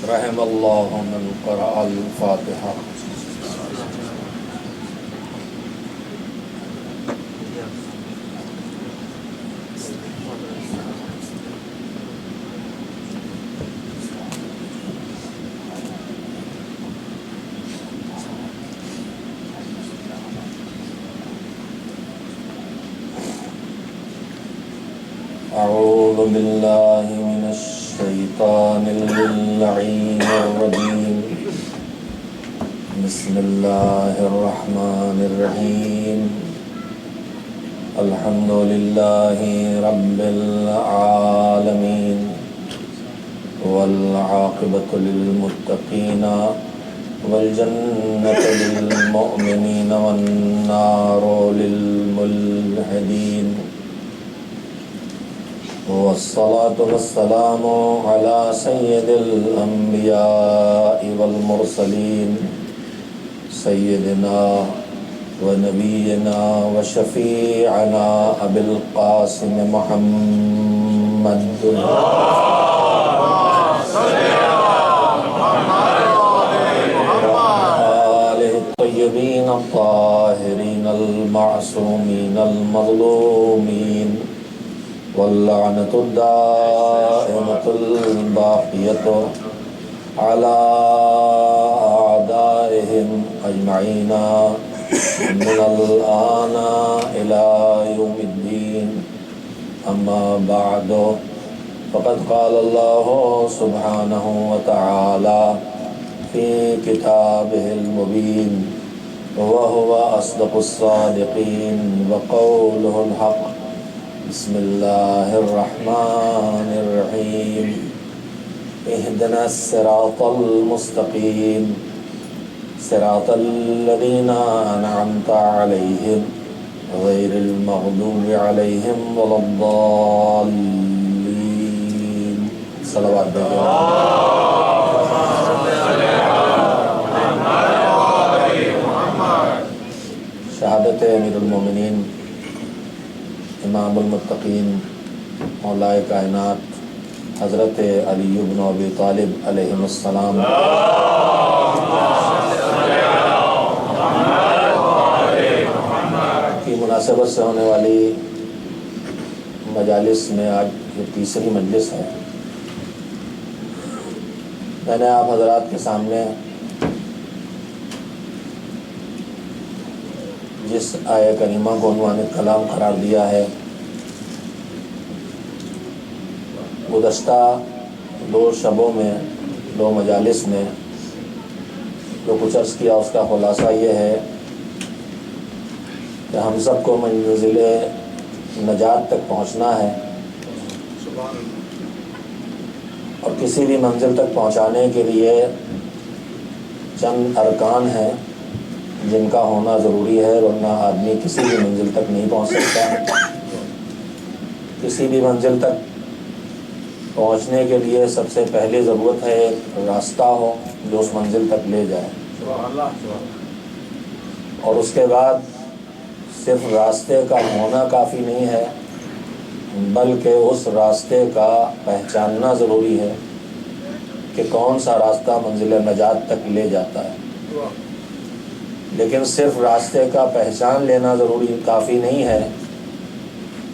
رحم اللہ من قرأ الفاتحہ۔ اعوذ باللہ من الشیطان اللعین الرجیم، بسم اللہ الرحمن الرحیم، الحمد للہ رب العالمین، والعاقبۃ للمتقین، والجنۃ للمؤمنین، والنار للملحدین، والصلاة والسلام على سید الانبیاء والمرسلین، سیدنا ونبینا وشفیعنا ابی القاسم محمد آلہ الطیبین الطاہرین المعصومین المظلومین، واللعنة الدائمة الباقية على أعدائهم أجمعين من الآن إلى يوم الدين. أما بعد، فقد قال الله سبحانه وتعالى في كتابه المبين، وهو أصدق الصادقين، وقوله الحق. بسم اللہ الرحمن الرحیم، اہدنا الصراط المستقیم، صراط الذین انعمت علیہم غیر المغضوب علیہم ولا الضالین۔ صلوات دیجیے۔ شہادت امیر المومنین امام المتقین مولائے کائنات حضرت علی بن ابی طالب علیہ السلام کی مناسبت سے ہونے والی مجالس میں آج یہ تیسری مجلس ہے۔ میں نے آپ حضرات کے سامنے جس آیہ کریمہ کو عنوان کلام قرار دیا ہے، گزشتہ 2 شبوں میں 2 مجالس میں جو کچھ عرض کیا، اس کا خلاصہ یہ ہے کہ ہم سب کو منزل نجات تک پہنچنا ہے، اور کسی بھی منزل تک پہنچانے کے لیے چند ارکان ہیں جن کا ہونا ضروری ہے، ورنہ آدمی کسی بھی منزل تک نہیں پہنچ سکتا۔ کسی بھی منزل تک پہنچنے کے لیے سب سے پہلے ضرورت ہے ایک راستہ ہو جو اس منزل تک لے جائے، اور اس کے بعد صرف راستے کا ہونا کافی نہیں ہے، بلکہ اس راستے کا پہچاننا ضروری ہے کہ کون سا راستہ منزل نجات تک لے جاتا ہے۔ لیکن صرف راستے کا پہچان لینا ضروری کافی نہیں ہے،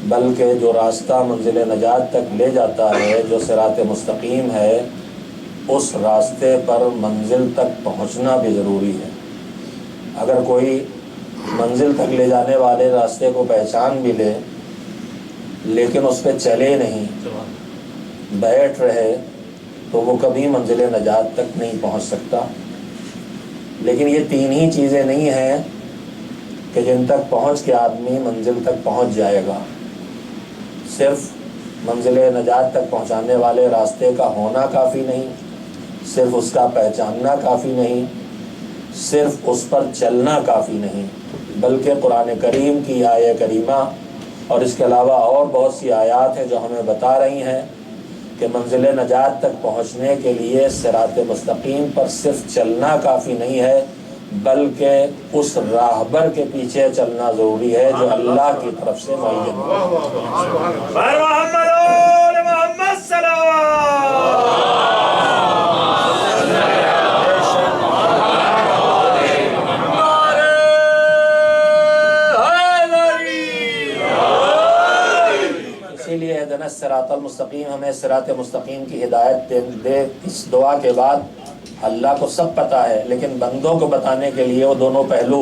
بلکہ جو راستہ منزل نجات تک لے جاتا ہے، جو صراط مستقیم ہے، اس راستے پر منزل تک پہنچنا بھی ضروری ہے۔ اگر کوئی منزل تک لے جانے والے راستے کو پہچان بھی لے لیکن اس پہ چلے نہیں، بیٹھ رہے، تو وہ کبھی منزل نجات تک نہیں پہنچ سکتا۔ لیکن یہ 3 ہی چیزیں نہیں ہیں کہ جن تک پہنچ کے آدمی منزل تک پہنچ جائے گا۔ صرف منزل نجات تک پہنچانے والے راستے کا ہونا کافی نہیں، صرف اس کا پہچاننا کافی نہیں، صرف اس پر چلنا کافی نہیں، بلکہ قرآن کریم کی آیہ کریمہ اور اس کے علاوہ اور بہت سی آیات ہیں جو ہمیں بتا رہی ہیں کہ منزل نجات تک پہنچنے کے لیے صراط مستقیم پر صرف چلنا کافی نہیں ہے، بلکہ اس راہبر کے پیچھے چلنا ضروری ہے جو اللہ کی طرف سے معین ہے۔ کے لیے اہدنا الصراط المستقیم، ہمیں صراط مستقیم کی ہدایت دے۔ اس دعا کے بعد اللہ کو سب پتہ ہے، لیکن بندوں کو بتانے کے لیے وہ دونوں پہلو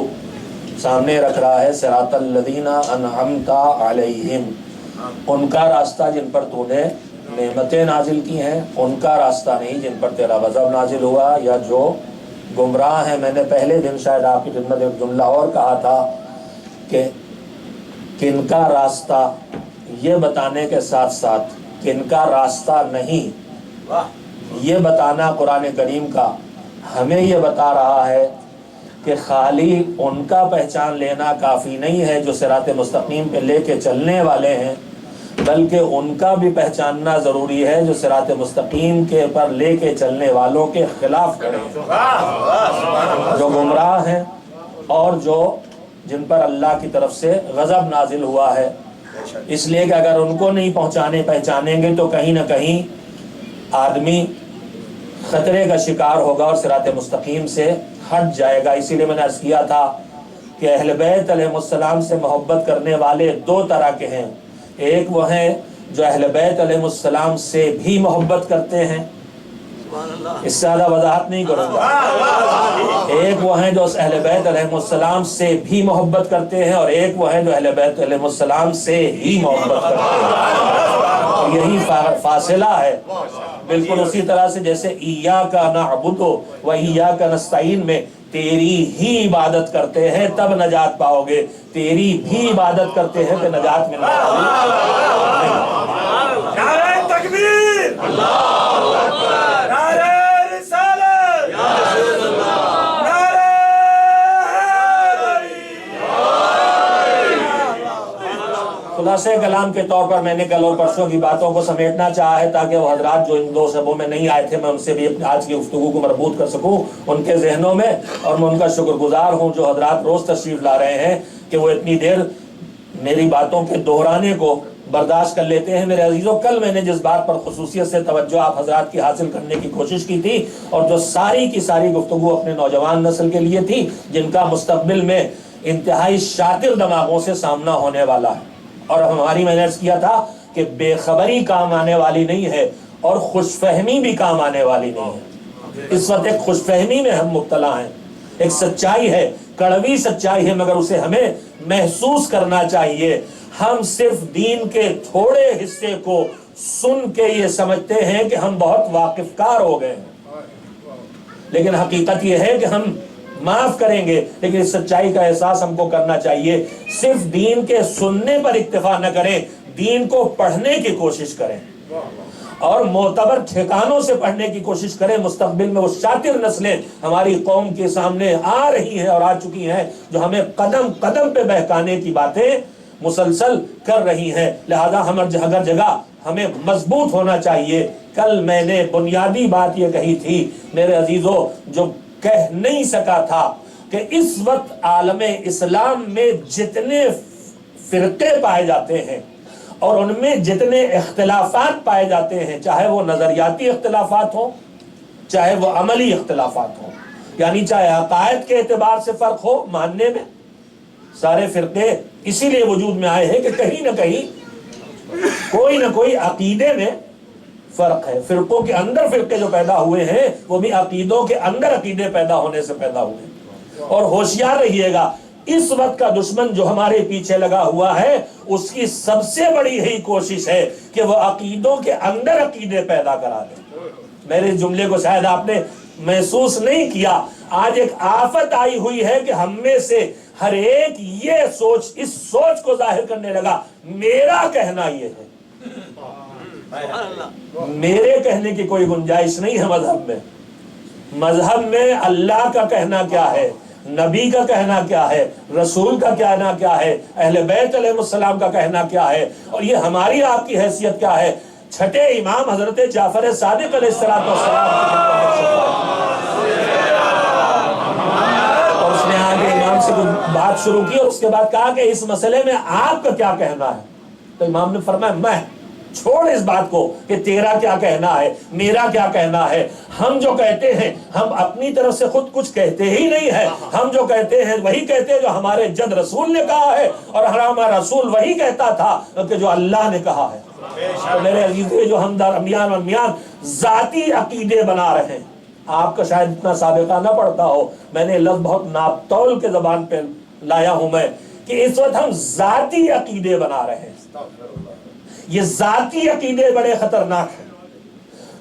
سامنے رکھ رہا ہے۔ صراط الذین انعمت علیہم، ان کا راستہ جن پر تو نے نعمتیں نازل کی ہیں، ان کا راستہ نہیں جن پر تیرا غضب نازل ہوا یا جو گمراہ ہیں۔ میں نے پہلے دن شاید آپ کی خدمت ایک جملہ اور کہا تھا کہ کن کا راستہ، یہ بتانے کے ساتھ ساتھ کن کا راستہ نہیں یہ بتانا قرآن کریم کا ہمیں یہ بتا رہا ہے کہ خالی ان کا پہچان لینا کافی نہیں ہے جو صراط مستقیم پہ لے کے چلنے والے ہیں، بلکہ ان کا بھی پہچاننا ضروری ہے جو صراط مستقیم کے پر لے کے چلنے والوں کے خلاف کھڑے ہیں، جو گمراہ ہیں اور جو جن پر اللہ کی طرف سے غضب نازل ہوا ہے۔ اس لیے کہ اگر ان کو نہیں پہچانیں گے تو کہیں نہ کہیں آدمی خطرے کا شکار ہوگا اور صراط مستقیم سے ہٹ جائے گا۔ اسی لیے میں نے عرض کیا تھا کہ اہل بیت علیہ السلام سے محبت کرنے والے دو طرح کے ہیں، ایک وہ ہیں جو اہل بیت علیہ السلام سے بھی محبت کرتے ہیں، اس سے زیادہ وضاحت نہیں کروں گا، ایک وہ ہیں جو اہل بیت علیہ السلام سے بھی محبت کرتے ہیں، اور ایک وہ ہیں جو اہل بیت علیہ السلام سے ہی محبت کرتے ہیں۔ یہی فاصلہ ہے، بالکل اسی طرح سے جیسے ایاک نعبد و ایاک نستعین میں تیری ہی عبادت کرتے ہیں تب نجات پاؤ گے، تیری بھی عبادت کرتے ہیں تو نجات ملنے والی نہیں۔ نعرہ تکبیر، اللہ اکبر، نعرہ رسالت، نعرہ خلاصہ کلام کے طور پر میں نے کل اور پرسوں کی باتوں کو سمیٹنا چاہا ہے تاکہ وہ حضرات جو ان دو شبوں میں نہیں آئے تھے میں ان سے بھی اپنی آج کی گفتگو کو مربوط کر سکوں ان کے ذہنوں میں، اور میں ان کا شکر گزار ہوں جو حضرات روز تشریف لا رہے ہیں کہ وہ اتنی دیر میری باتوں کے دہرانے کو برداشت کر لیتے ہیں۔ میرے عزیزوں، کل میں نے جس بات پر خصوصیت سے توجہ آپ حضرات کی حاصل کرنے کی کوشش کی تھی اور جو ساری کی ساری گفتگو اپنے نوجوان نسل کے لیے تھی جن کا مستقبل میں انتہائی شاطر دماغوں سے سامنا ہونے والا ہے، اور ہماری میں نے عرض کیا تھا کہ بے خبری کام آنے والی نہیں ہے اور خوش فہمی بھی کام آنے والی نہیں ہے۔ اس وقت ایک خوش فہمی میں ہم مبتلا ہیں، ایک سچائی ہے، کڑوی سچائی ہے، مگر اسے ہمیں محسوس کرنا چاہیے۔ ہم صرف دین کے تھوڑے حصے کو سن کے یہ سمجھتے ہیں کہ ہم بہت واقف کار ہو گئے ہیں، لیکن حقیقت یہ ہے کہ ہم معاف کریں گے، لیکن اس سچائی کا احساس ہم کو کرنا چاہیے۔ صرف دین کے سننے پر اکتفا نہ کریں، دین کو پڑھنے کی کوشش کریں اور معتبر ٹھکانوں سے پڑھنے کی کوشش کریں۔ مستقبل میں وہ شاطر نسلیں ہماری قوم کے سامنے آ رہی ہیں اور آ چکی ہیں جو ہمیں قدم قدم پہ بہکانے کی باتیں مسلسل کر رہی ہیں، لہذا ہر جگہ ہمیں مضبوط ہونا چاہیے۔ کل میں نے بنیادی بات یہ کہی تھی میرے عزیزوں، جو کہہ نہیں سکا تھا کہ اس وقت عالم اسلام میں جتنے فرقے پائے جاتے ہیں اور ان میں جتنے اختلافات پائے جاتے ہیں، چاہے وہ نظریاتی اختلافات ہوں چاہے وہ عملی اختلافات ہوں، یعنی چاہے عقائد کے اعتبار سے فرق ہو ماننے میں، سارے فرقے اسی لیے وجود میں آئے ہیں کہ کہیں نہ کوئی عقیدے میں فرق ہے۔ فرقوں کے اندر فرقے جو پیدا ہوئے ہیں وہ بھی عقیدوں کے اندر عقیدے پیدا ہونے سے پیدا ہوئے۔ اور ہوشیار رہیے گا، اس وقت کا دشمن جو ہمارے پیچھے لگا ہوا ہے اس کی سب سے بڑی یہی کوشش ہے کہ وہ عقیدوں کے اندر عقیدے پیدا کرا دے۔ میرے جملے کو شاید آپ نے محسوس نہیں کیا، آج ایک آفت آئی ہوئی ہے کہ ہم میں سے ہر ایک یہ اس سوچ کو ظاہر کرنے لگا، میرا کہنا یہ ہے۔ میرے کہنے کی کوئی گنجائش نہیں ہے مذہب میں۔ مذہب میں اللہ کا کہنا کیا ہے، نبی کا کہنا کیا ہے، رسول کا کہنا کیا ہے، اہل بیت علیہ السلام کا کہنا کیا ہے، اور یہ ہماری آپ کی حیثیت کیا ہے۔ چھٹے امام حضرت جعفر صادق علیہ السلام اور اس نے آگے امام سے بات شروع کی اور اس کے بعد کہا کہ اس مسئلے میں آپ کا کیا کہنا ہے؟ تو امام نے فرمایا میں چھوڑ اس بات کو کہ تیرا کیا کہنا ہے میرا کیا کہنا ہے، ہم جو کہتے ہیں ہم اپنی طرف سے خود کچھ کہتے ہی نہیں ہے، ہم جو کہتے ہیں وہی کہتے ہیں جو ہمارے جد رسول نے کہا ہے، اور ہمارا رسول وہی کہتا تھا کہ جو اللہ نے کہا ہے۔ تو میرے عزیزے جو ہم درمیان ذاتی عقیدے بنا رہے ہیں، آپ کا شاید اتنا سابقہ نہ پڑتا ہو، میں نے لفظ بہت ناپ تول کے زبان پہ لایا ہوں میں، کہ اس وقت ہم ذاتی عقیدے بنا رہے ہیں۔ یہ ذاتی عقیدے بڑے خطرناک ہیں۔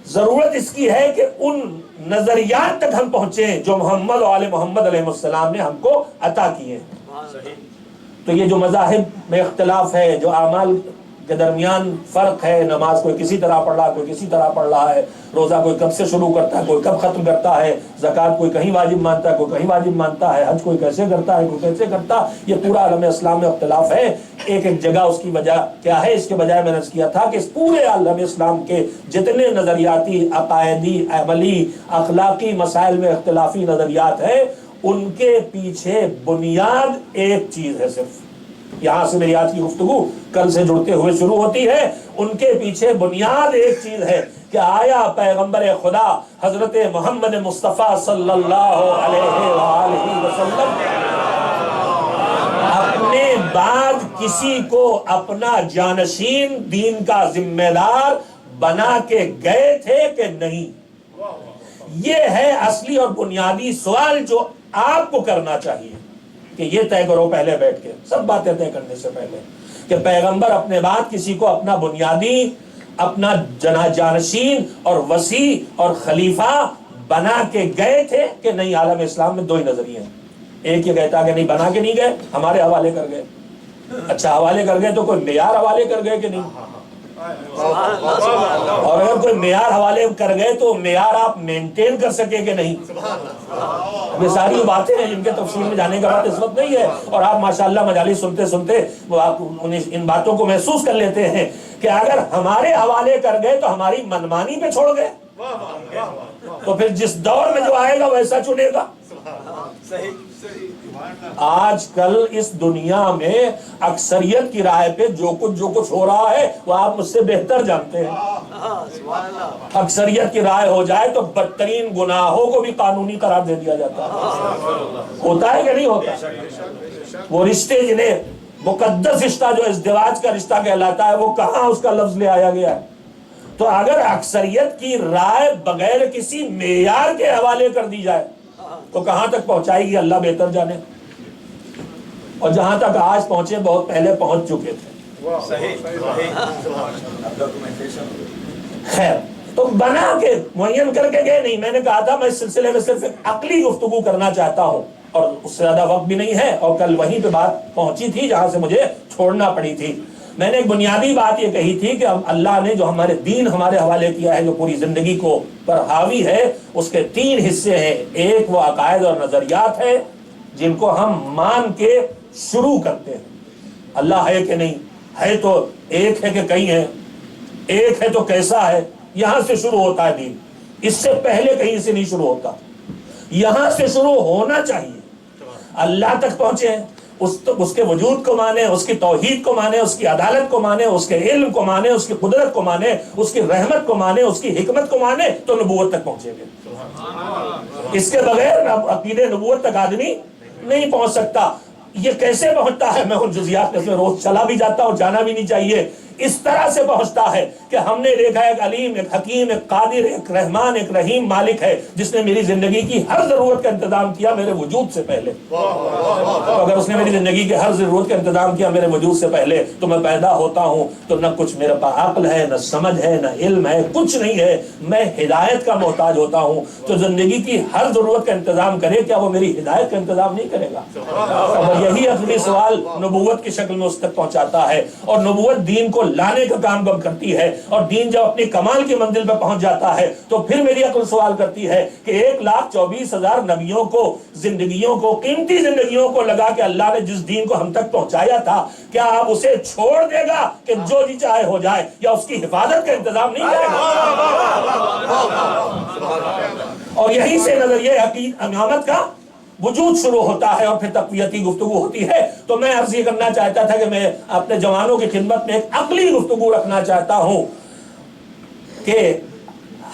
ضرورت اس کی ہے کہ ان نظریات تک ہم پہنچیں جو محمد و آل محمد علیہ السلام نے ہم کو عطا کیے ہیں۔ تو یہ جو مذاہب میں اختلاف ہے، جو اعمال کے درمیان فرق ہے، نماز کوئی کسی طرح پڑھ رہا ہے، کوئی کسی طرح پڑھ رہا ہے، روزہ کوئی کب سے شروع کرتا ہے، کوئی کب ختم کرتا ہے، زکوٰۃ کوئی کہیں واجب مانتا ہے، کوئی کہیں واجب مانتا ہے، حج کوئی کیسے کرتا ہے، کوئی کیسے کرتا ہے، یہ پورا عالم اسلام میں اختلاف ہے۔ ایک جگہ اس کی وجہ کیا ہے؟ اس کے بجائے میں نے کیا تھا کہ اس پورے عالم اسلام کے جتنے نظریاتی، عقائدی، عملی، اخلاقی مسائل میں اختلافی نظریات ہیں، ان کے پیچھے بنیاد ایک چیز ہے صرف۔ یہاں سے میری آج کی گفتگو کل سے جڑتے ہوئے شروع ہوتی ہے۔ ان کے پیچھے بنیاد ایک چیز ہے کہ آیا پیغمبر خدا حضرت محمد مصطفیٰ صلی اللہ علیہ وآلہ وسلم اپنے بعد کسی کو اپنا جانشین، دین کا ذمہ دار بنا کے گئے تھے کہ نہیں؟ یہ ہے اصلی اور بنیادی سوال جو آپ کو کرنا چاہیے، کہ یہ طے کرو پہلے بیٹھ کے، سب باتیں طے کرنے سے پہلے، کہ پیغمبر اپنے بعد کسی کو اپنا بنیادی، اپنا جانشین اور وسیع اور خلیفہ بنا کے گئے تھے کہ نہیں؟ عالم اسلام میں دو ہی نظریے ہیں۔ ایک یہ کہتا کہ نہیں، بنا کے نہیں گئے، ہمارے حوالے کر گئے۔ اچھا، حوالے کر گئے تو کوئی معیار حوالے کر گئے کہ نہیں؟ اور اگر کوئی معیار حوالے کر گئے تو معیار آپ مینٹین کر سکے کہ نہیں؟ یہ ساری باتیں ہیں جن کے تفصیل میں جانے کا بات اس وقت نہیں ہے، اور آپ ماشاءاللہ مجالس سنتے سنتے آپ ان باتوں کو محسوس کر لیتے ہیں کہ اگر ہمارے حوالے کر گئے تو ہماری منمانی پہ چھوڑ گئے، تو پھر جس دور میں جو آئے گا ویسا چنے گا۔ آج کل اس دنیا میں اکثریت کی رائے پہ جو کچھ ہو رہا ہے وہ آپ مجھ سے بہتر جانتے ہیں۔ اکثریت کی رائے ہو جائے تو بدترین گناہوں کو بھی قانونی قرار دے دیا جاتا ہے۔ ہوتا ہے کہ نہیں ہوتا؟ وہ رشتے جنہیں مقدس رشتہ جو ازدواج کا رشتہ کہلاتا ہے، وہ کہاں اس کا لفظ لے آیا گیا ہے؟ تو اگر اکثریت کی رائے بغیر کسی معیار کے حوالے کر دی جائے تو کہاں تک پہنچائے گی اللہ بہتر جانے، اور جہاں تک آج پہنچے بہت پہلے پہنچ چکے تھے۔ خیر، تو بنا کے معین کر کے گئے نہیں۔ میں نے کہا تھا میں اس سلسلے میں صرف ایک عقلی گفتگو کرنا چاہتا ہوں، اور اس سے زیادہ وقت بھی نہیں ہے، اور کل وہیں پہ بات پہنچی تھی جہاں سے مجھے چھوڑنا پڑی تھی۔ میں نے ایک بنیادی بات یہ کہی تھی کہ اللہ نے جو ہمارے دین ہمارے حوالے کیا ہے، جو پوری زندگی کو پر حاوی ہے، اس کے تین حصے ہیں۔ ایک وہ عقائد اور نظریات ہے جن کو ہم مان کے شروع کرتے ہیں۔ اللہ ہے کہ نہیں ہے، تو ایک ہے کہ کئی ہے، ایک ہے تو کیسا ہے، یہاں سے شروع ہوتا ہے دین۔ اس سے پہلے کہیں سے نہیں شروع ہوتا، یہاں سے شروع ہونا چاہیے۔ اللہ تک پہنچے، اس کے وجود کو مانے، اس کی توحید کو مانے، اس کی عدالت کو مانے، اس کے علم کو مانے، اس کی قدرت کو مانے، اس کی رحمت کو مانے، اس کی حکمت کو مانے، تو نبوت تک پہنچے گے۔ اس کے بغیر عقید نبوت تک آدمی نہیں پہنچ سکتا۔ یہ کیسے پہنچتا ہے؟ میں ان جزیات میں روز چلا بھی جاتا ہوں، جانا بھی نہیں چاہیے۔ اس طرح سے پہنچتا ہے کہ ہم نے دیکھا ایک علیم، ایک حکیم، ایک قادر، ایک رحمان، ایک رحیم مالک ہے جس نے میری زندگی کی ہر ضرورت کا انتظام کیا میرے وجود سے پہلے۔ تو اگر اس نے میری زندگی کے ہر ضرورت کا انتظام کیا میرے وجود سے پہلے، تو میں پیدا ہوتا ہوں تو نہ کچھ میرے پاس عقل ہے، نہ سمجھ ہے، نہ علم ہے، کچھ نہیں ہے، میں ہدایت کا محتاج ہوتا ہوں۔ تو زندگی کی ہر ضرورت کا انتظام کرے، کیا وہ میری ہدایت کا انتظام نہیں کرے گا؟ اور یہی اصلی سوال نبوت کی شکل میں اس تک پہنچاتا ہے، اور نبوت دین کو لانے کا کام کرتی ہے۔ اور دین جب اپنی کمال کی منزل پہ پہنچ جاتا ہے تو پھر میری عقل سوال کرتی ہے کہ 1,24,000 نبیوں کو، زندگیوں کو، قیمتی زندگیوں کو لگا کہ اللہ نے جس دین کو ہم تک پہنچایا تھا، کیا آپ اسے چھوڑ دے گا کہ جو جی چاہے ہو جائے، یا اس کی حفاظت کا انتظام نہیں کرے گا؟ اور یہیں سے نظریہ عقید امامت کا وجود شروع ہوتا ہے، اور پھر تقویتی گفتگو ہوتی ہے۔ تو میں عرض یہ کرنا چاہتا تھا کہ میں اپنے جوانوں کی خدمت میں ایک عقلی گفتگو رکھنا چاہتا ہوں کہ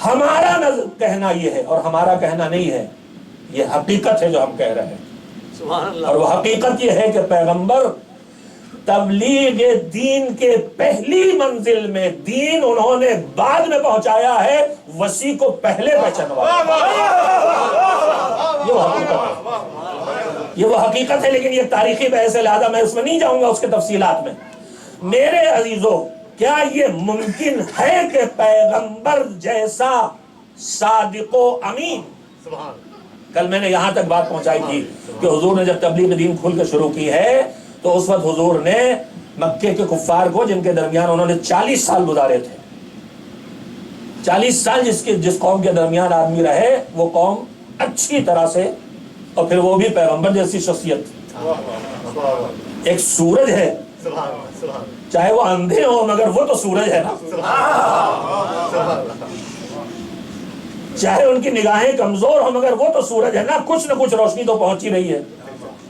ہمارا کہنا یہ ہے، اور ہمارا کہنا نہیں ہے، یہ حقیقت ہے جو ہم کہہ رہے ہیں۔ اور وہ حقیقت یہ ہے کہ پیغمبر تبلیغ دین کے پہلی منزل میں دین انہوں نے بعد میں پہنچایا ہے، وسیع کو پہلے پہچانوایا۔ یہ وہ حقیقت ہے، لیکن یہ تاریخی بحث ہے، لہذا میں اس میں نہیں جاؤں گا اس کے تفصیلات میں۔ میرے عزیزوں، کیا یہ ممکن ہے کہ پیغمبر جیسا صادق و امین؟ کل میں نے یہاں تک بات پہنچائی تھی کہ حضور نے جب تبلیغ دین کھل کے شروع کی ہے تو اس وقت حضور نے مکے کے کفار کو، جن کے درمیان انہوں نے 40 سال گزارے تھے، 40 سال جس قوم کے درمیان آدمی رہے وہ قوم اچھی طرح سے، اور پھر وہ بھی پیغمبر جیسی شخصیت، ایک سورج ہے، چاہے وہ اندھے ہو مگر وہ تو سورج ہے نا، چاہے ان کی نگاہیں کمزور ہو مگر وہ تو سورج ہے نا، کچھ نہ کچھ روشنی تو پہنچ ہی رہی ہے،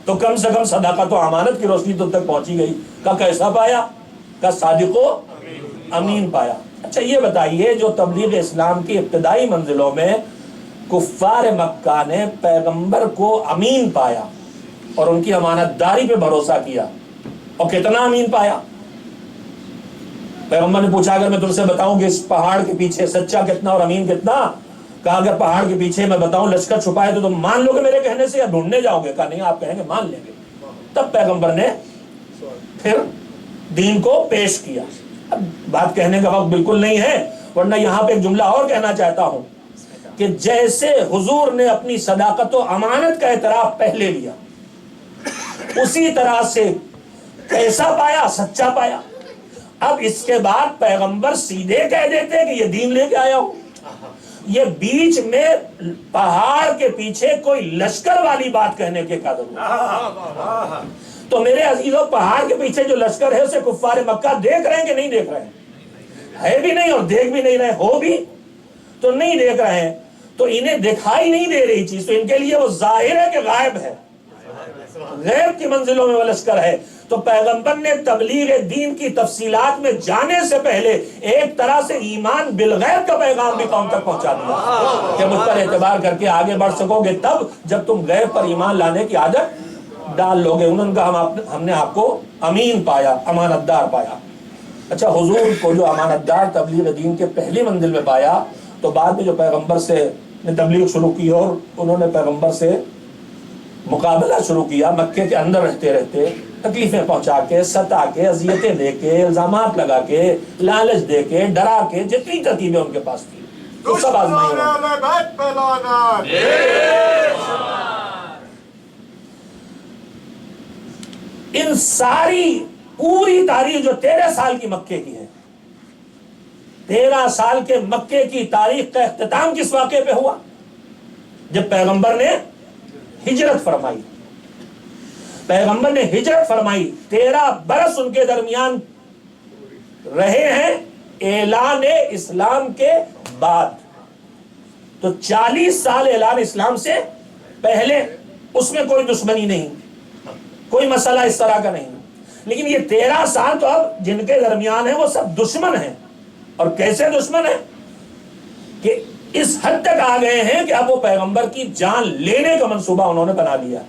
تو کم سے کم صداقت و امانت کی روشنی تو تک پہنچی گئی۔ کا کیسا پایا؟ کا صادق و امین پایا۔ اچھا یہ بتائیے، جو تبلیغ اسلام کی ابتدائی منزلوں میں کفار مکہ نے پیغمبر کو امین پایا اور ان کی امانت داری پہ بھروسہ کیا، اور کتنا امین پایا؟ پیغمبر نے پوچھا اگر میں تم سے بتاؤں کہ اس پہاڑ کے پیچھے سچا کتنا اور امین کتنا؟ کہا اگر پہاڑ کے پیچھے میں بتاؤں لشکر چھپائے تو تم مان لو گے میرے کہنے سے یا ڈھونڈنے جاؤ گے؟ کہا نہیں، آپ کہیں گے مان لیں گے۔ تب پیغمبر نے پھر دین کو پیش کیا۔ اب بات کہنے کا وقت بالکل نہیں ہے، ورنہ یہاں پہ ایک جملہ اور کہنا چاہتا ہوں کہ جیسے حضور نے اپنی صداقت و امانت کا اعتراف پہلے لیا، اسی طرح سے کیسا پایا؟ سچا پایا۔ اب اس کے بعد پیغمبر سیدھے کہہ دیتے کہ یہ دین لے کے آیا ہوں، یہ بیچ میں پہاڑ کے پیچھے کوئی لشکر والی بات کہنے کے کیا ضرورت؟ تو میرے عزیزوں، پہاڑ کے پیچھے جو لشکر ہے اسے کفار مکہ دیکھ رہے ہیں کہ نہیں دیکھ رہے ہیں؟ ہے بھی نہیں اور دیکھ بھی نہیں رہے، ہو بھی تو نہیں دیکھ رہے ہیں، تو انہیں دکھائی نہیں دے رہی چیز، تو ان کے لیے وہ ظاہر ہے کہ غائب ہے، غیب کی منزلوں میں وہ لشکر ہے۔ تو پیغمبر نے تبلیغ دین کی تفصیلات میں جانے سے پہلے ایک طرح سے ایمان بالغیب کا پیغام بھی قوم تک پہنچا دیا کہ مجھ پر اعتبار کر کے آگے بڑھ سکو گے تب جب تم غیب پر ایمان لانے کی عادت ڈال لو گے۔ انہوں نے کہا ہم نے آپ کو امین پایا، امانت دار پایا۔ اچھا، حضور کو جو امانت دار تبلیغ دین کے پہلی منزل میں پایا، تو بعد میں جو پیغمبر سے نے تبلیغ شروع کی اور انہوں نے پیغمبر سے مقابلہ شروع کیا، مکے کے اندر رہتے رہتے تکلیفیں پہنچا کے، ستا کے، اذیتیں دے کے، الزامات لگا کے، لالچ دے کے، ڈرا کے، جتنی ترکیبیں ان کے پاس تھی وہ سب آزمائی ان ساری پوری تاریخ جو 13 سال کی مکے کی ہے، 13 سال کے مکے کی تاریخ کا اختتام کس واقعے پہ ہوا؟ جب پیغمبر نے ہجرت فرمائی۔ پیغمبر نے ہجرت فرمائی، 13 برس ان کے درمیان رہے ہیں اعلان اسلام کے بعد، تو 40 سال اعلان اسلام سے پہلے اس میں کوئی دشمنی نہیں، کوئی مسئلہ اس طرح کا نہیں، لیکن یہ 13 سال تو اب جن کے درمیان ہیں وہ سب دشمن ہیں۔ اور کیسے دشمن ہیں کہ اس حد تک آ گئے ہیں کہ اب وہ پیغمبر کی جان لینے کا منصوبہ انہوں نے بنا لیا۔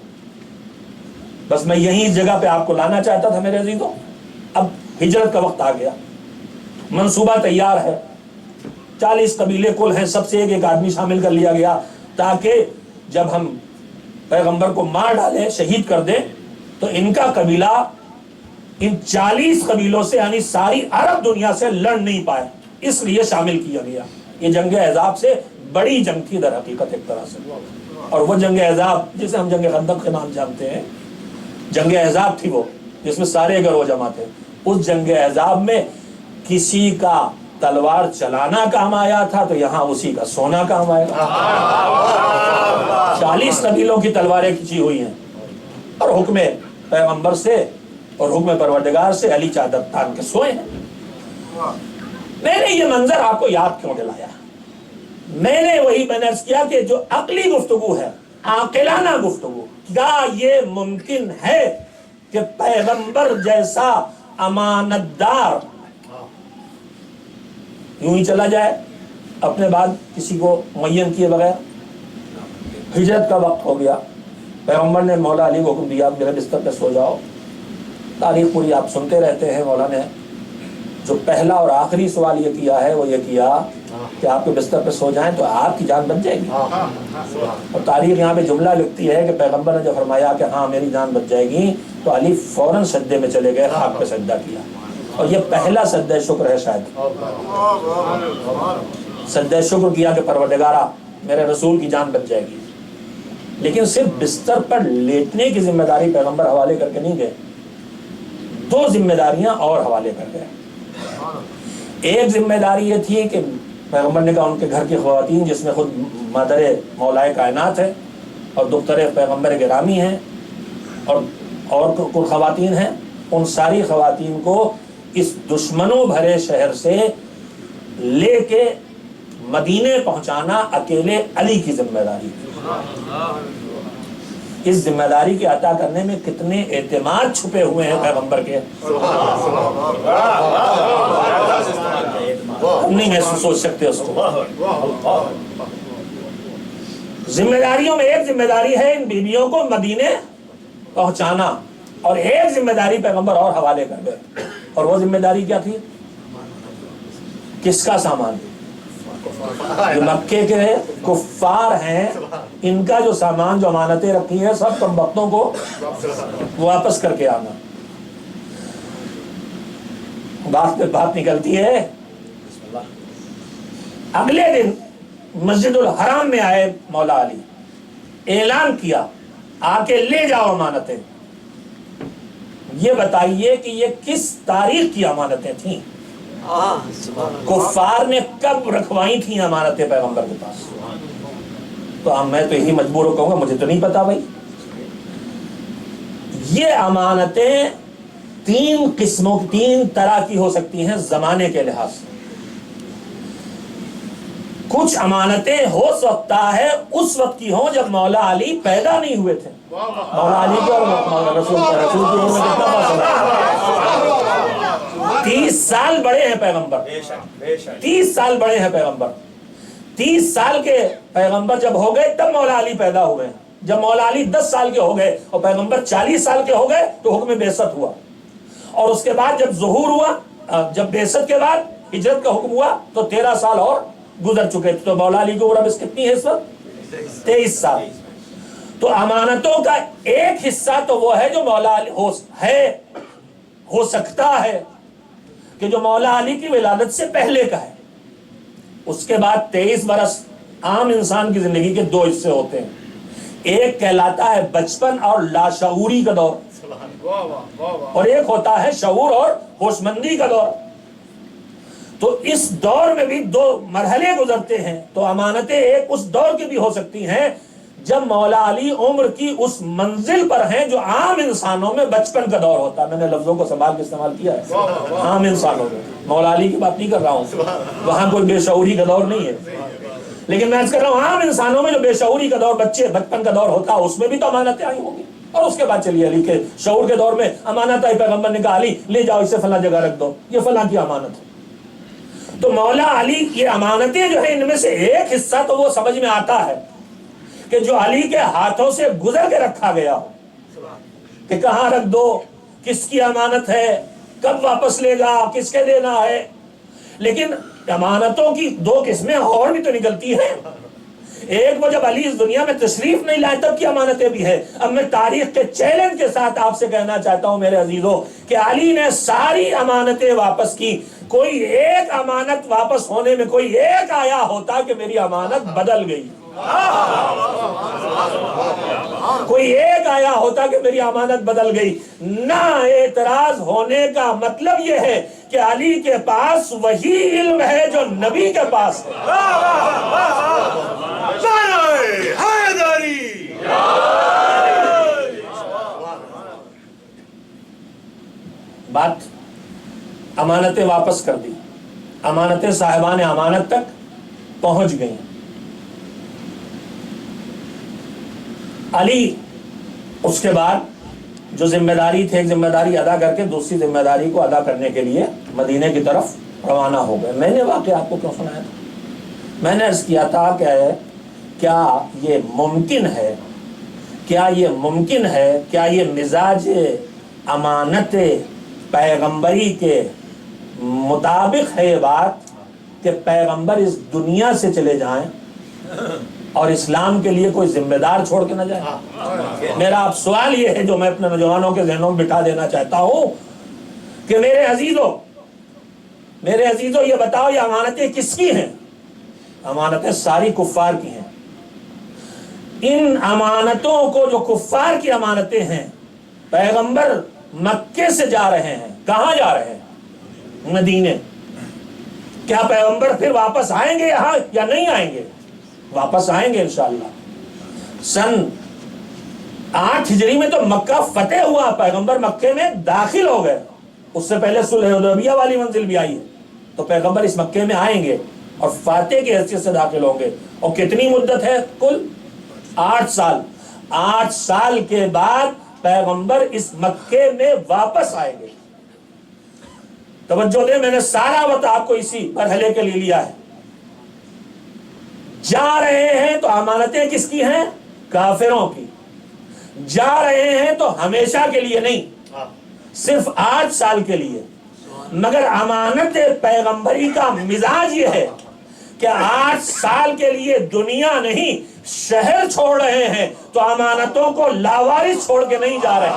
بس میں یہی جگہ پہ آپ کو لانا چاہتا تھا میرے عزیزوں۔ اب ہجرت کا وقت آ گیا، منصوبہ تیار ہے، 40 قبیلے کل ہیں، سب سے ایک آدمی شامل کر لیا گیا تاکہ جب ہم پیغمبر کو مار ڈالیں، شہید کر دیں، تو ان کا قبیلہ ان 40 قبیلوں سے یعنی ساری عرب دنیا سے لڑ نہیں پائے، اس لیے شامل کیا گیا۔ یہ جنگ احزاب سے بڑی جنگ تھی در حقیقت ایک طرح سے، اور وہ جنگ احزاب جسے ہم جنگ خندق کے نام جانتے ہیں، جنگ احزاب تھی وہ جس میں سارے گروہ جمع تھے۔ اس جنگ احزاب میں کسی کا تلوار چلانا کام آیا تھا تو یہاں اسی کا سونا کام آئے گا۔ 40 قبیلوں کی تلواریں کھینچی ہوئی ہیں، اور حکم پیغمبر سے اور حکم پروردگار سے علی چادر تان کے سوئے ہیں۔ میں نے یہ منظر آپ کو یاد کیوں دلایا؟ میں نے عرض کیا کہ جو عقلی گفتگو ہے، عاقلانہ گفتگو، کیا یہ ممکن ہے کہ پیغمبر جیسا امانت دار یوں ہی چلا جائے اپنے بعد کسی کو معین کیے بغیر؟ ہجرت کا وقت ہو گیا، پیغمبر نے مولا علی کو حکم دیا میرے بستر پہ سو جاؤ، تاریخ پوری آپ سنتے رہتے ہیں. مولانا نے جو پہلا اور آخری سوال یہ کیا ہے وہ یہ کیا کہ آپ کے بستر پہ سو جائیں تو آپ کی جان بچ جائے گی. اور تاریخ یہاں پہ جملہ لکھتی ہے کہ پیغمبر نے جب فرمایا کہ ہاں میری جان بچ جائے گی تو علی فوراً سجدے میں چلے گئے, خاک پہ سجدہ کیا. اور یہ پہلا سجدہ شکر ہے. شاید سجدہ شکر کیا کہ پروردگارا میرے رسول کی جان بچ جائے گی. لیکن صرف بستر پر لیٹنے کی ذمہ داری پیغمبر حوالے کر کے نہیں گئے, 2 ذمہ داریاں اور حوالے کر گئے. ایک ذمہ داری یہ تھی کہ پیغمبر نے کہا ان کے گھر کی خواتین جس میں خود مادر مولائے کائنات ہے اور دختر پیغمبر گرامی ہیں اور کل خواتین ہیں, ان ساری خواتین کو اس دشمنوں بھرے شہر سے لے کے مدینے پہنچانا اکیلے علی کی ذمہ داری. اس ذمہ داری کے عطا کرنے میں کتنے اعتماد چھپے ہوئے ہیں پیغمبر کے, ہم نہیں محسوس سوچ سکتے اس کو. ذمہ داریوں میں ایک ذمہ داری ہے ان بیویوں کو مدینے پہنچانا, اور ایک ذمہ داری پیغمبر اور حوالے کر گئے. اور وہ ذمہ داری کیا تھی؟ کس کا سامان؟ جو مکے کے کفار ہیں ان کا جو سامان جو امانتیں رکھی ہیں سب کم وقتوں کو واپس کر کے آنا. بات پہ بات نکلتی ہے. اگلے دن مسجد الحرام میں آئے مولا علی, اعلان کیا آ کے لے جاؤ امانتیں. یہ بتائیے کہ یہ کس تاریخ کی امانتیں تھیں؟ کفار نے کب رکھوائی تھیں امانتیں پیغمبر کے پاس؟ تو میں تو یہی مجبور ہو کہوں گا مجھے تو نہیں پتا بھائی. یہ امانتیں 3 طرح کی ہو سکتی ہیں زمانے کے لحاظ سے. کچھ امانتیں ہو سکتا ہے اس وقت کی ہوں جب مولا علی پیدا نہیں ہوئے تھے. مولا علی کو اور رسول کی عمر میں کتنا فاصلہ ہے؟ 30 سال بڑے ہیں پیغمبر, 30 سال بڑے ہیں پیغمبر. 30 سال کے پیغمبر جب ہو گئے تب مولا علی پیدا ہوئے ہیں. جب مولا علی 10 سال کے ہو گئے اور پیغمبر 40 سال کے ہو گئے تو حکم بعثت ہوا. اور اس کے بعد جب ظہور ہوا, جب بعثت کے بعد ہجرت کا حکم ہوا تو 13 سال اور گزر چکے تھے. تو مولا علی کی عمر اب کتنی ہے اس وقت؟ 23 سال. تو امانتوں کا ایک حصہ تو وہ ہے جو مولا علی ہو سکتا ہے کہ جو مولا علی کی ولادت سے پہلے کا ہے. اس کے بعد 23 برس عام انسان کی زندگی کے 2 حصے ہوتے ہیں. ایک کہلاتا ہے بچپن اور لاشعوری کا دور, اور ایک ہوتا ہے شعور اور ہوش مندی کا دور. تو اس دور میں بھی 2 مرحلے گزرتے ہیں. تو امانتیں ایک اس دور کی بھی ہو سکتی ہیں جب مولا علی عمر کی اس منزل پر ہیں جو عام انسانوں میں بچپن کا دور ہوتا ہے. میں نے لفظوں کو سنبھال کے استعمال کیا ہے. عام انسانوں میں, مولا علی کی بات نہیں کر رہا ہوں, وہاں کوئی بے شعوری کا دور نہیں ہے. لیکن میں کر رہا ہوں عام انسانوں میں جو بے شعوری کا دور بچپن کا دور ہوتا ہے اس میں بھی تو امانتیں آئی ہوں گی. اور اس کے بعد چلیے علی کے شعور کے دور میں امانت آئی. پیغمبر نے کہا علی لے جاؤ اسے فلاں جگہ رکھ دو, یہ فلاں کی امانت ہے. تو مولا علی کی امانتیں جو ہیں ان میں سے ایک حصہ تو وہ سمجھ میں آتا ہے کہ جو علی کے ہاتھوں سے گزر کے رکھا گیا ہو کہ کہاں رکھ دو, کس کی امانت ہے, کب واپس لے گا, کس کے دینا ہے. لیکن امانتوں کی 2 قسمیں اور بھی تو نکلتی ہیں. ایک وہ جب علی اس دنیا میں تشریف نہیں لائے تب کی امانتیں بھی ہے. اب میں تاریخ کے چیلنج کے ساتھ آپ سے کہنا چاہتا ہوں میرے عزیزوں کہ علی نے ساری امانتیں واپس کی. کوئی ایک امانت واپس ہونے میں کوئی ایک آیا ہوتا کہ میری امانت بدل گئی, کوئی ایک آیا ہوتا کہ میری امانت بدل گئی. نہ اعتراض ہونے کا مطلب یہ ہے کہ علی کے پاس وہی علم ہے جو نبی کے پاس ہے. بات امانتیں واپس کر دی, امانتیں صاحبان امانت تک پہنچ گئیں. علی اس کے بعد جو ذمہ داری تھی ایک ذمہ داری ادا کر کے دوسری ذمہ داری کو ادا کرنے کے لیے مدینے کی طرف روانہ ہو گئے. میں نے واقعہ آپ کو کیوں سنایا تھا؟ میں نے عرض کیا تھا کہ کیا یہ ممکن ہے, کیا یہ مزاج امانت پیغمبری کے مطابق ہے یہ بات کہ پیغمبر اس دنیا سے چلے جائیں اور اسلام کے لیے کوئی ذمہ دار چھوڑ کے نہ جائے. میرا اب سوال یہ ہے جو میں اپنے نوجوانوں کے ذہنوں میں بٹھا دینا چاہتا ہوں کہ میرے عزیزوں یہ بتاؤ یہ امانتیں کس کی ہیں؟ امانتیں ساری کفار کی ہیں. ان امانتوں کو جو کفار کی امانتیں ہیں، پیغمبر مکے سے جا رہے ہیں، کہاں جا رہے ہیں؟ مدینے. کیا پیغمبر پھر واپس آئیں گے یہاں یا نہیں آئیں گے؟ واپس آئیں گے انشاءاللہ. سن 8 ہجری میں تو مکہ فتح ہوا، پیغمبر مکے میں داخل ہو گئے. اس سے پہلے صلح حدیبیہ والی منزل بھی آئی ہے. تو پیغمبر اس مکے میں آئیں گے اور فاتح کی حیثیت سے داخل ہوں گے. اور کتنی مدت ہے؟ کل 8 سال. 8 سال کے بعد پیغمبر اس مکے میں واپس آئیں گے. توجہ دیں، میں نے سارا وقت آپ کو اسی مرحلے کے لیے لیا ہے. جا رہے ہیں تو امانتیں کس کی ہیں؟ کافروں کی. جا رہے ہیں تو ہمیشہ کے لیے نہیں، صرف 8 سال کے لیے. مگر امانت پیغمبری کا مزاج یہ ہے کہ 8 سال کے لیے دنیا نہیں شہر چھوڑ رہے ہیں تو امانتوں کو لاوارث چھوڑ کے نہیں جا رہے ہیں.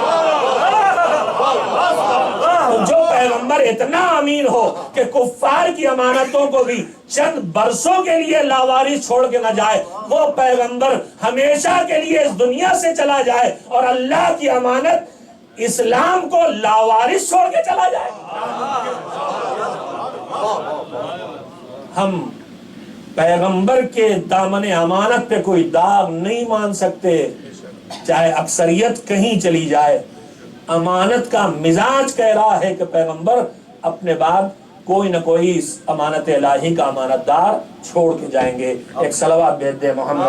جو پیغمبر اتنا امین ہو کہ کفار کی امانتوں کو بھی چند برسوں کے لیے لاوارث چھوڑ کے نہ جائے، وہ پیغمبر ہمیشہ کے لیے اس دنیا سے چلا جائے اور اللہ کی امانت اسلام کو لاوارث چھوڑ کے چلا جائے. ہم پیغمبر کے دامن امانت پہ کوئی داغ نہیں مان سکتے، چاہے اکثریت کہیں چلی جائے. امانت کا مزاج کہہ رہا ہے کہ پیغمبر اپنے بعد کوئی نہ کوئی اس امانت الہی کا امانت دار چھوڑ کے جائیں گے. ایک صلوات بھیج دے محمد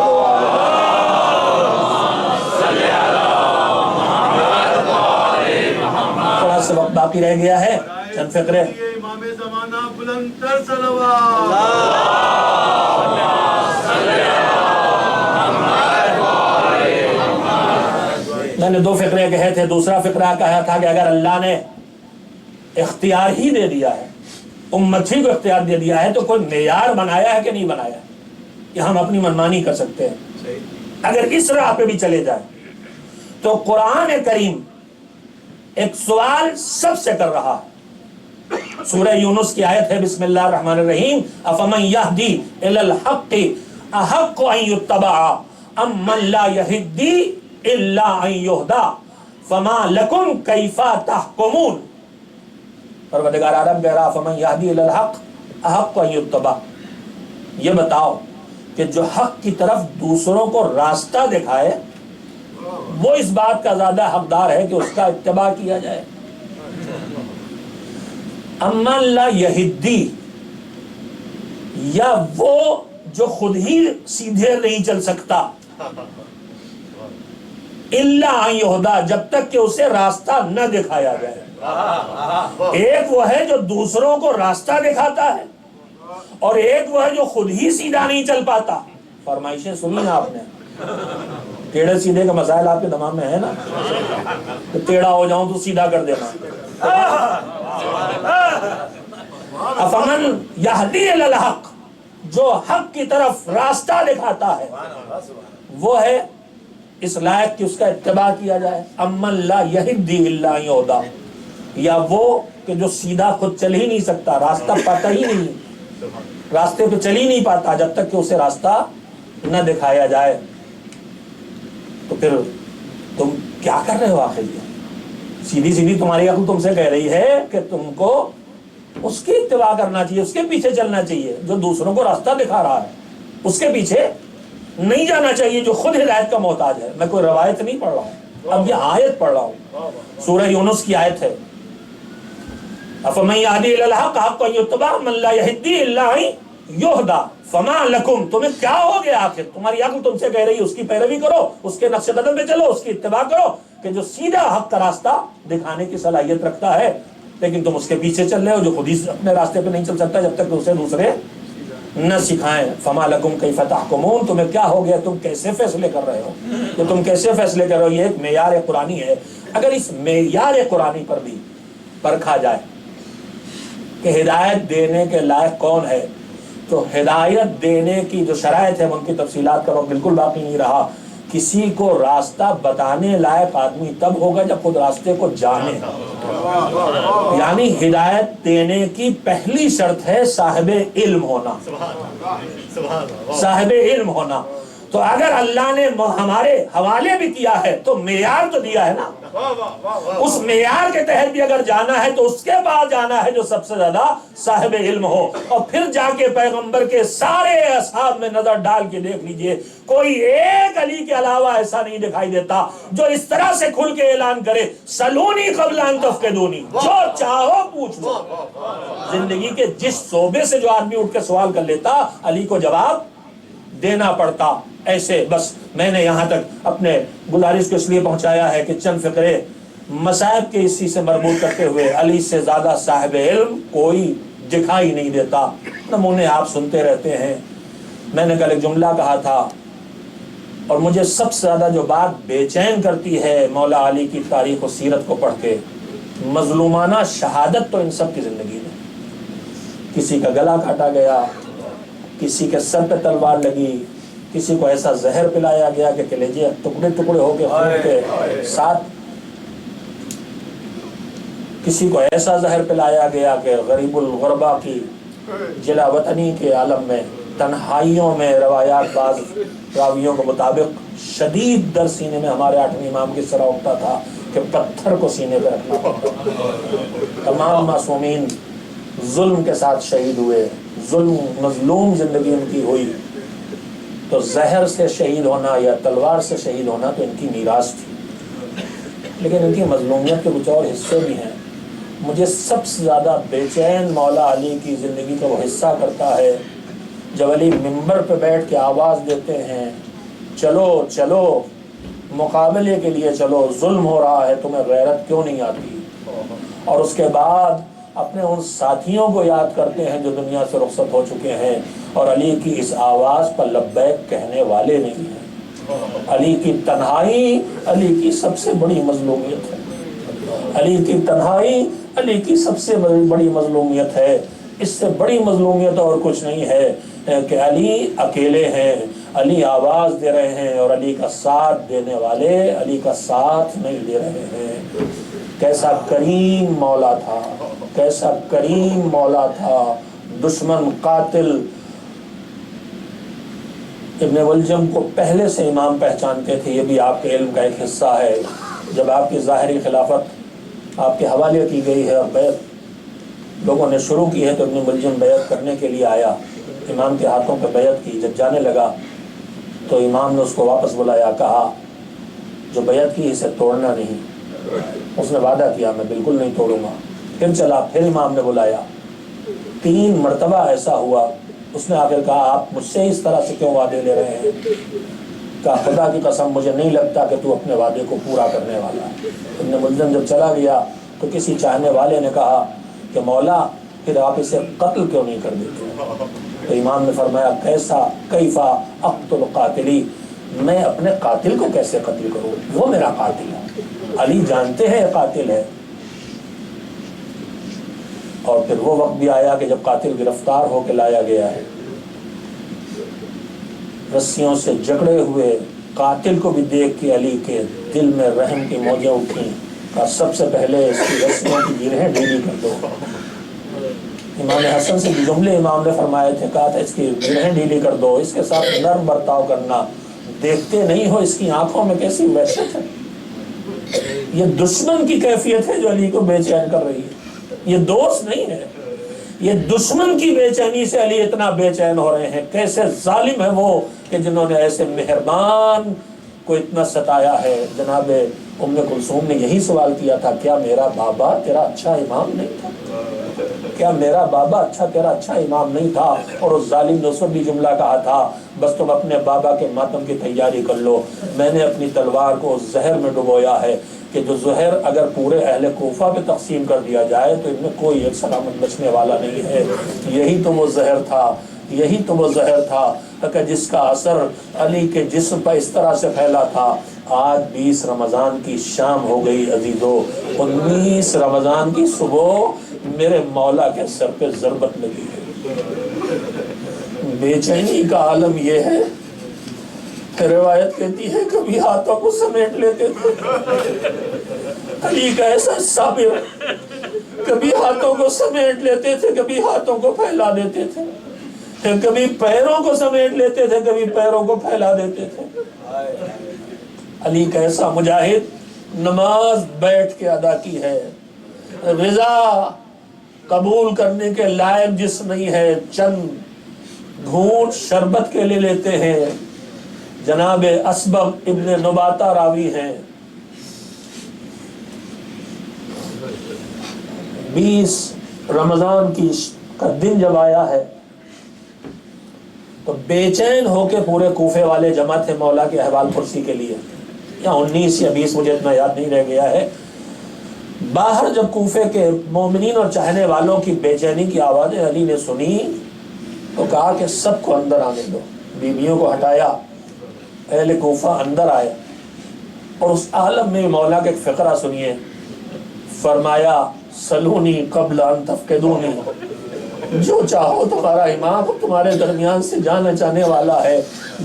تھوڑا سا وقت باقی رہ گیا ہے، چند فقرے. امام زمانہ بلند تر صلوات. میں نے 2 فقرے کہے تھے. دوسرا فقرہ کہا تھا کہ اگر اللہ نے اختیار ہی دے دیا ہے، امت ہی کو اختیار دے دیا ہے، تو کوئی معیار بنایا ہے کہ نہیں بنایا کہ ہم اپنی منمانی کر سکتے ہیں؟ اگر اس راہ پہ بھی چلے جائیں تو قرآن کریم ایک سوال سب سے کر رہا ہے. سورہ یونس کی آیت ہے، بسم اللہ الرحمن الرحیم، افمن یہدی الی الحق احق ان یتبع ام من لا یہدی الا ان یہدی فما لکم کیف تحکمون. پروردگار عالم کہہ رہا فمن یہدی الی الحق احق ان یتبع، یہ بتاؤ کہ جو حق کی طرف دوسروں کو راستہ دکھائے وہ اس بات کا زیادہ حقدار ہے کہ اس کا اتباع کیا جائے. امن لا یہدی، یا وہ جو خود ہی سیدھے نہیں چل سکتا، الا ان یہدا، جب تک کہ اسے راستہ نہ دکھایا جائے. ایک وہ ہے جو دوسروں کو راستہ دکھاتا ہے اور ایک وہ ہے جو خود ہی سیدھا نہیں چل پاتا. فرمائشیں سنی نا آپ نے، ٹیڑھے سیدھے کا مسائل آپ کے دماغ میں ہے نا، تو ٹیڑھا ہو جاؤں تو سیدھا کر دینا. افمن یہدی الی الحق، جو حق کی طرف راستہ دکھاتا ہے وہ ہے اس لائق کہ اس کا اتباع کیا جائے. امن لا یہدی الا ان یہدی، یا وہ کہ جو سیدھا خود چل ہی نہیں سکتا، راستہ پاتا ہی نہیں، راستے پہ چل ہی نہیں پاتا جب تک کہ اسے راستہ نہ دکھایا جائے. تو پھر تم کیا کر رہے ہو آخر؟ یہ سیدھی سیدھی تمہاری عقل تم سے کہہ رہی ہے کہ تم کو اس کی اتباع کرنا چاہیے، اس کے پیچھے چلنا چاہیے. جو دوسروں کو راستہ دکھا رہا ہے اس کے پیچھے نہیں جانا چاہیے، جو خود ہدایت کا محتاج ہے. میں کوئی روایت نہیں پڑھ رہا ہوں، اب یہ آیت پڑھ رہا ہوں. سورہ یونس کی آیت ہے، افمن یہدی الی الحق احق ان یتبع من لا یہدی الا ان یہدی فما لکم. تمہیں کیا ہو گیا آخر؟ تمہاری عقل تم سے کہہ رہی ہے اس کی پیروی کرو، اس کے نقش قدم پہ چلو، اس کی اتباع کرو، کہ جو سیدھا حق کا راستہ دکھانے کی صلاحیت رکھتا ہے، لیکن تم اس کے پیچھے چل رہے ہو جو خود ہی اپنے راستے پہ نہیں چل سکتا جب تک کہ اسے دوسرے نہ سکھائیں فما لکم کیف تحکمون، تمہیں کیا ہو گیا، تم کیسے فیصلے کر رہے ہو، کہ تم کیسے فیصلے کر رہے ہو۔ یہ ایک معیار قرآنی ہے۔ اگر اس معیار قرآنی پر بھی پرکھا جائے کہ ہدایت دینے کے لائق کون ہے، تو ہدایت دینے کی جو شرائط ہے ان کی تفصیلات کا وقت بالکل باقی نہیں رہا۔ کسی کو راستہ بتانے لائق آدمی تب ہوگا جب خود راستے کو جانے۔ یعنی ہدایت دینے کی پہلی شرط ہے صاحب علم ہونا، صاحب علم ہونا۔ تو اگر اللہ نے ہمارے حوالے بھی کیا ہے تو معیار تو دیا ہے نا، اس معیار کے تحت بھی اگر جانا ہے تو اس کے بعد جانا ہے جو سب سے زیادہ صاحب علم ہو۔ اور پھر جا کے پیغمبر کے سارے اصحاب میں نظر ڈال کے دیکھ لیجئے، کوئی ایک علی کے علاوہ ایسا نہیں دکھائی دیتا جو اس طرح سے کھل کے اعلان کرے سلونی قبل ان تفقدونی، جو چاہو پوچھ لو۔ زندگی کے جس شعبے سے جو آدمی اٹھ کے سوال کر لیتا علی کو جواب دینا پڑتا۔ ایسے بس میں نے یہاں تک اپنے گزارش کو اس لیے پہنچایا ہے کہ چند فقرے مصائب کے اسی سے مربوط کرتے ہوئے علی سے زیادہ صاحب علم کوئی دکھائی نہیں دیتا۔ نمونے آپ سنتے رہتے ہیں۔ میں نے کل ایک جملہ کہا تھا، اور مجھے سب سے زیادہ جو بات بے چین کرتی ہے مولا علی کی تاریخ و سیرت کو پڑھ کے، مظلومانہ شہادت تو ان سب کی زندگی میں، کسی کا گلا کاٹا گیا، کسی کے سر پہ تلوار لگی، کسی کو ایسا زہر پلایا گیا کہ کلیجے ٹکڑے ٹکڑے ہو کے خون کے ساتھ، کسی کو ایسا زہر پلایا گیا کہ غریب الغربا کی جلا وطنی کے عالم میں تنہائیوں میں، روایات بعض راویوں کے مطابق شدید در سینے میں ہمارے 8ویں امام کی طرح اٹھتا تھا کہ پتھر کو سینے پہ رکھنا پڑتا۔ تمام معصومین ظلم کے ساتھ شہید ہوئے، ظلم مظلوم زندگی ان کی ہوئی۔ تو زہر سے شہید ہونا یا تلوار سے شہید ہونا تو ان کی میراث تھی، لیکن ان کی مظلومیت کے کچھ اور حصے بھی ہیں۔ مجھے سب سے زیادہ بے چین مولا علی کی زندگی کا وہ حصہ کرتا ہے جب علی منبر پہ بیٹھ کے آواز دیتے ہیں، چلو چلو مقابلے کے لیے چلو، ظلم ہو رہا ہے، تمہیں غیرت کیوں نہیں آتی؟ اور اس کے بعد اپنے ان ساتھیوں کو یاد کرتے ہیں جو دنیا سے رخصت ہو چکے ہیں، اور علی کی اس آواز پر لبیک کہنے والے نہیں ہیں۔ علی کی تنہائی علی کی سب سے بڑی مظلومیت ہے، علی کی تنہائی علی کی سب سے بڑی مظلومیت ہے۔ اس سے بڑی مظلومیت اور کچھ نہیں ہے کہ علی اکیلے ہیں، علی آواز دے رہے ہیں اور علی کا ساتھ دینے والے علی کا ساتھ نہیں دے رہے ہیں۔ کیسا کریم مولا تھا، کیسا کریم مولا تھا۔ دشمن قاتل ابن ملجم کو پہلے سے امام پہچانتے تھے، یہ بھی آپ کے علم کا ایک حصہ ہے۔ جب آپ کی ظاہری خلافت آپ کے حوالے کی گئی ہے اور بیعت لوگوں نے شروع کی ہے، تو ابن ملجم بیعت کرنے کے لیے آیا، امام کے ہاتھوں پہ بیعت کی۔ جب جانے لگا تو امام نے اس کو واپس بلایا، کہا جو بیعت کی اسے توڑنا نہیں۔ اس نے وعدہ کیا میں بالکل نہیں توڑوں گا۔ پھر چلا، پھر امام نے بلایا، 3 مرتبہ ایسا ہوا۔ اس نے آخر کہا آپ مجھ سے اس طرح سے کیوں وعدے لے رہے ہیں؟ کہا خدا کی قسم مجھے نہیں لگتا کہ تو اپنے وعدے کو پورا کرنے والا ہے۔ ابن ملجم جب چلا گیا تو کسی چاہنے والے نے کہا کہ مولا پھر آپ اسے قتل کیوں نہیں کر دیتے؟ تو امام نے فرمایا کیفا اقتل قاتلی، میں اپنے قاتل کو کیسے قتل کروں؟ وہ میرا قاتل ہے، علی جانتے ہیں قاتل ہے۔ اور پھر وہ وقت بھی آیا کہ جب قاتل گرفتار ہو کے لایا گیا ہے، رسیوں سے جکڑے ہوئے قاتل کو بھی دیکھ کے علی کے دل میں رحم کی موجیں اٹھیں۔ کہا سب سے پہلے اس کی رسیوں کی گرہیں ڈھیلی کر دو۔ امام حسن سے جملے امام نے فرمائے تھے، کہا تھا اس کی گرہیں ڈھیلی کر دو، اس کے ساتھ نرم برتاؤ کرنا، دیکھتے نہیں ہو اس کی آنکھوں میں کیسی وحشت ہے۔ یہ دشمن کی کیفیت ہے جو علی کو بے چین کر رہی ہے، یہ دوست نہیں ہے، یہ دشمن کی بے چینی سے علی اتنا بے چین ہو رہے ہیں۔ کیسے ظالم ہے وہ کہ جنہوں نے ایسے مہربان کو اتنا ستایا ہے۔ جناب ام کلثوم نے یہی سوال کیا تھا، کیا میرا بابا تیرا اچھا امام نہیں تھا؟ کیا میرا بابا تیرا اچھا امام نہیں تھا؟ اور اس ظالم نے اس وقت بھی جملہ کہا تھا، بس تم اپنے بابا کے ماتم کی تیاری کر لو، میں نے اپنی تلوار کو زہر میں ڈبویا ہے کہ جو زہر اگر پورے اہل کوفہ پہ تقسیم کر دیا جائے تو ان میں کوئی ایک سلامت بچنے والا نہیں ہے۔ یہی تو وہ زہر تھا، یہی تو وہ زہر تھا کہ جس کا اثر علی کے جسم پر اس طرح سے پھیلا تھا۔ آج 20 رمضان کی شام ہو گئی عزیزو، 19 رمضان کی صبح میرے مولا کے سر پہ ضربت لگی ہے۔ بے چینی کا عالم یہ ہے کہ روایت کہتی ہے کبھی ہاتھوں کو سمیٹ لیتے تھے، علی کا ایسا صابر، کبھی ہاتھوں کو سمیٹ لیتے تھے، کبھی ہاتھوں کو پھیلا دیتے تھے، کبھی پیروں کو سمیٹ لیتے تھے، کبھی پیروں کو پھیلا دیتے تھے۔ علی کا ایسا مجاہد، نماز بیٹھ کے ادا کی ہے، رضا قبول کرنے کے لائق جس نہیں ہے، چند گھونٹ شربت کے لیے لیتے ہیں۔ جناب اسبغ ابن نباتہ راوی ہیں، 20 رمضان کا دن جب آیا ہے تو بے چین ہو کے پورے کوفے والے جمع تھے مولا کے احوال پرسی کے لیے، یا 19 یا 20 مجھے اتنا یاد نہیں رہ گیا ہے۔ باہر جب کوفے کے مومنین اور چاہنے والوں کی بے چینی کی آوازیں علی نے سنی تو کہا کہ سب کو اندر آنے دو، بیویوں کو ہٹایا، اہل کوفہ اندر آئے، اور اس عالم میں مولا کے ایک فقرہ سنیے، فرمایا سلونی قبل ان تفقدونی، جو چاہو تمہارا امام تمہارے درمیان سے جانا چاہنے والا ہے،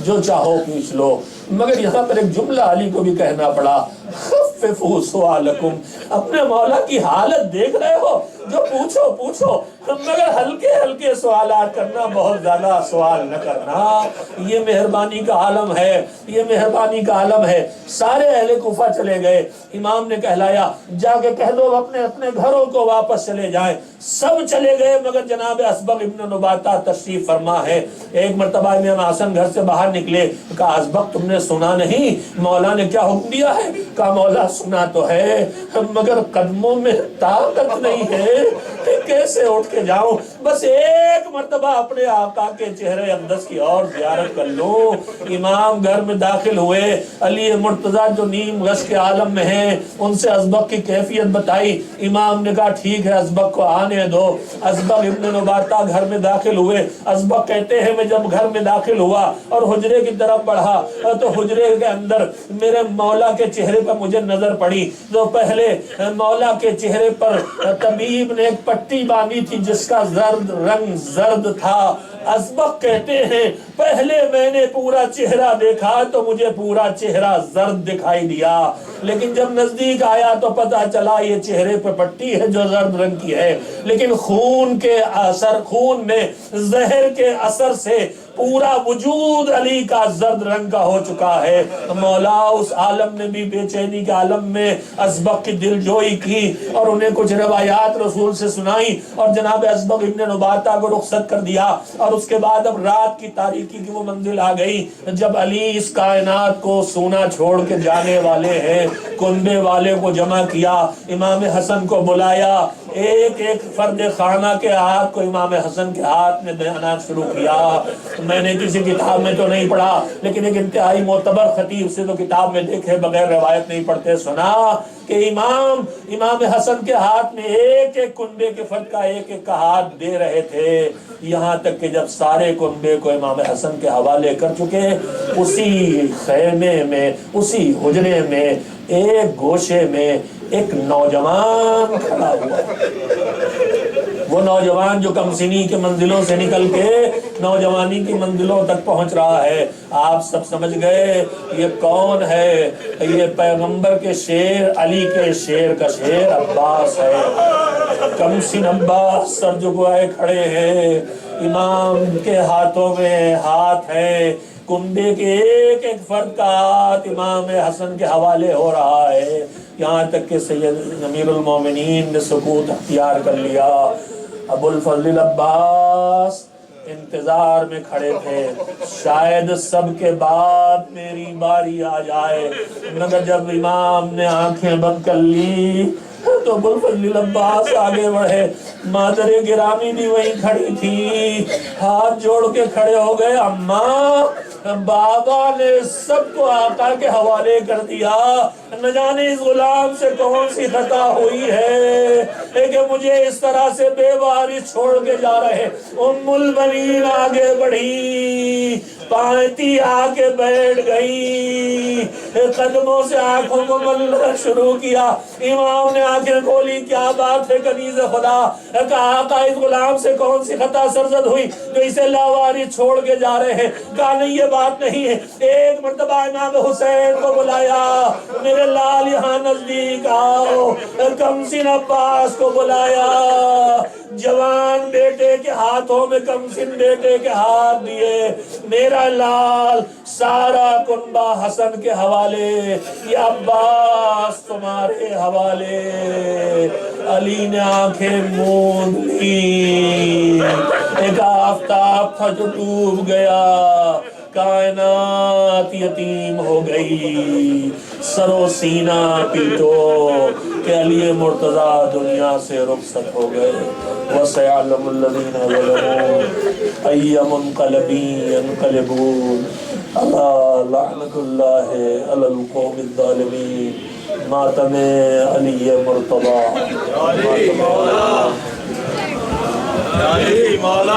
جو چاہو پوچھ لو۔ مگر یہاں پر ایک جملہ علی کو بھی کہنا پڑا، خففوا سؤالکم، اپنے مولا کی حالت دیکھ رہے ہو، جو پوچھو پوچھو، مگر ہلکے ہلکے سوالات کرنا، بہت زیادہ سوال نہ کرنا۔ یہ مہربانی کا عالم ہے، یہ مہربانی کا عالم ہے۔ سارے اہل کوفہ چلے گئے، امام نے کہلایا جا کے کہہ دو اپنے اپنے گھروں کو واپس چلے جائیں۔ سب چلے گئے مگر جناب اسبغ ابن نباتہ تشریف فرما ہے۔ ایک مرتبہ امام حسن گھر سے باہر نکلے، کہا اسبغ تم نے سنا نہیں مولا نے کیا حکم دیا ہے؟ کہا مولا سنا تو ہے مگر قدموں میں طاقت نہیں ہے کہ کیسے اٹھ کے جاؤں، بس ایک مرتبہ اپنے آقا کے چہرے اقدس کی اور زیارت کر لوں۔ امام گھر میں داخل ہوئے، علی مرتضیٰ جو نیم غش کے عالم میں ہیں ان سے اسبغ کی کیفیت بتائی۔ امام نے کہا ٹھیک ہے اسبغ کو آنے دو۔ اسبغ ابن نباتہ گھر میں داخل ہوئے۔ اسبغ کہتے ہیں میں جب گھر میں داخل ہوا اور حجرے کی طرف بڑھا تو حجرے کے اندر میرے مولا کے چہرے پر مجھے نظر پڑی، تو پہلے مولا کے چہرے پر طبیب نے ایک پٹی باندھی تھی جس کا رنگ زرد تھا۔ اسبغ کہتے ہیں پہلے میں نے پورا چہرہ دیکھا تو مجھے پورا چہرہ زرد دکھائی دیا، لیکن جب نزدیک آیا تو پتا چلا یہ چہرے پہ پٹی ہے جو زرد رنگ کی ہے، لیکن خون میں زہر کے اثر سے پورا وجود علی کا زرد رنگ کا ہو چکا ہے۔ مولا اس عالم نے بھی بے چینی کے عالم میں اسبغ کی دل جوئی کی اور انہیں کچھ روایات رسول سے سنائی، اور جناب اسبغ ابن نباتہ کو رخصت کر دیا۔ اور اس کے بعد اب رات کی تاریکی کی وہ منزل آ گئی جب علی اس کائنات کو سونا چھوڑ کے جانے والے ہیں۔ کنبے والے کو جمع کیا، امام حسن کو بلایا، ایک ایک فرد خانہ کے ہاتھ کو امام حسن کے ہاتھ میں دینا شروع کیا۔ میں نے کسی کتاب میں تو نہیں پڑھا لیکن ایک انتہائی معتبر خطیب سے تو کتاب میں دیکھے بغیر روایت نہیں پڑھتے سنا کہ امام حسن کے ہاتھ میں ایک ایک کنبے کے فرد کا ایک ایک کا ہاتھ دے رہے تھے، یہاں تک کہ جب سارے کنبے کو امام حسن کے حوالے کر چکے، اسی خیمے میں، اسی حجرے میں، ایک گوشے میں ایک نوجوان کھڑا ہوا۔ وہ نوجوان جو کم سنی کے منزلوں سے نکل کے نوجوانی کی منزلوں تک پہنچ رہا ہے۔ آپ سب سمجھ گئے یہ کون ہے؟ یہ پیغمبر کے شیر، علی کے شیر کا شیر عباس ہے۔ کم سن عباس سر جھکائے کھڑے ہیں، امام کے ہاتھوں میں ہاتھ ہے، کنبے کے ایک ایک فرد کا ہاتھ امام حسن کے حوالے ہو رہا ہے، یہاں تک کہ سید امیر المومنین نے سکوت اختیار کر لیا۔ ابو الفضل عباس انتظار میں کھڑے تھے، شاید سب کے بعد میری باری آ جائے، مگر جب امام نے آنکھیں بند کر لی تو ابوالفضل عباس آگے بڑھے، مادر گرامی بھی وہیں کھڑی تھی، ہاتھ جوڑ کے کھڑے ہو گئے، اماں بابا نے سب کو آقا کے حوالے کر دیا، نہ جانے اس غلام سے کون سی خطا ہوئی ہے کہ مجھے اس طرح سے بے وارث چھوڑ کے جا رہے۔ ام البنین آگے بڑھی، پائتی آ کے بیٹھ گئی، قدموں سے آنکھوں کو ملنا شروع کیا۔ امام نے آنکھیں کھولی، کیا بات ہے کنیز خدا؟ کہا آقا اس غلام سے کون سی خطا سرزد ہوئی جو اسے لاوارث چھوڑ کے جا رہے ہیں؟ کہا نہیں یہ بات نہیں ہے۔ ایک مرتبہ امام حسین کو بلایا، میرے لال یہاں نزدیک آؤ۔ کمسن عباس کو بلایا، جوان بیٹے کے ہاتھوں میں کمسن بیٹے کے ہاتھ دیے، میرا لال سارا کنبہ حسن کے حوالے، یا عباس تمہارے حوالے۔ علی نے آنکھیں موند لی، ایک آفتاب تھا جو ڈوب گیا، کائنات یتیم ہو گئی، سر و سینہ پیٹو کہ علی مرتضیٰ دنیا سے رخصت ہو گئے۔ وَسَيَعْلَمُ الَّذِينَ ظَلَمُوا أَيَّ مُنقَلَبٍ يَنقَلِبُونَ أَلَا لَعْنَةُ اللَّهِ عَلَى الْقَوْمِ الظَّالِمِينَ۔ ماتم علی مرتضیٰ، علی مولا